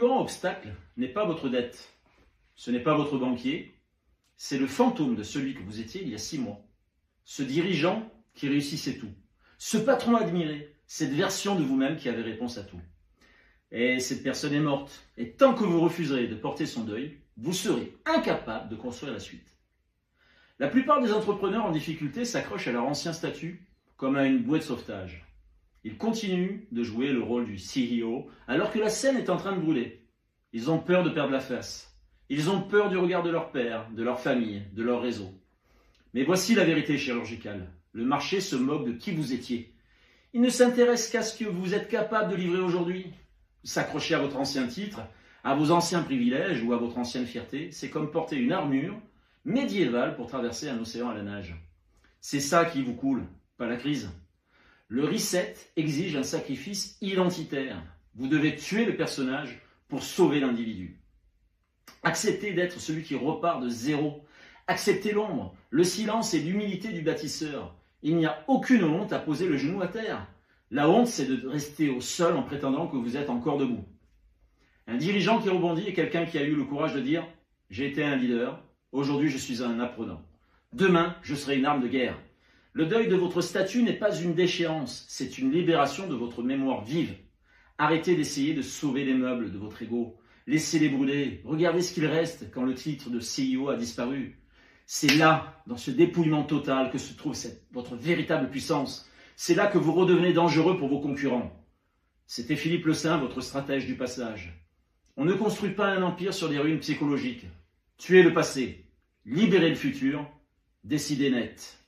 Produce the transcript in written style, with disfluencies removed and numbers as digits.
grand obstacle n'est pas votre dette, ce n'est pas votre banquier, c'est le fantôme de celui que vous étiez il y a 6 mois. Ce dirigeant qui réussissait tout, ce patron admiré, cette version de vous-même qui avait réponse à tout. Et cette personne est morte, et tant que vous refuserez de porter son deuil, vous serez incapable de construire la suite. La plupart des entrepreneurs en difficulté s'accrochent à leur ancien statut comme à une bouée de sauvetage. Ils continuent de jouer le rôle du CEO alors que la scène est en train de brûler. Ils ont peur de perdre la face. Ils ont peur du regard de leur père, de leur famille, de leur réseau. Mais voici la vérité chirurgicale. Le marché se moque de qui vous étiez. Il ne s'intéresse qu'à ce que vous êtes capable de livrer aujourd'hui. S'accrocher à votre ancien titre, à vos anciens privilèges ou à votre ancienne fierté, c'est comme porter une armure médiévale pour traverser un océan à la nage. C'est ça qui vous coule, pas la crise. Le reset exige un sacrifice identitaire. Vous devez tuer le personnage pour sauver l'individu. Acceptez d'être celui qui repart de zéro. Acceptez l'ombre, le silence et l'humilité du bâtisseur. Il n'y a aucune honte à poser le genou à terre. La honte, c'est de rester au sol en prétendant que vous êtes encore debout. Un dirigeant qui rebondit est quelqu'un qui a eu le courage de dire « J'ai été un leader, aujourd'hui je suis un apprenant. Demain, je serai une arme de guerre. » Le deuil de votre statut n'est pas une déchéance, c'est une libération de votre mémoire vive. Arrêtez d'essayer de sauver les meubles de votre ego. Laissez-les brûler. Regardez ce qu'il reste quand le titre de CEO a disparu. C'est là, dans ce dépouillement total, que se trouve votre véritable puissance. C'est là que vous redevenez dangereux pour vos concurrents. C'était Philippe Le Saint, votre stratège du passage. On ne construit pas un empire sur des ruines psychologiques. Tuez le passé, libérez le futur, décidez net.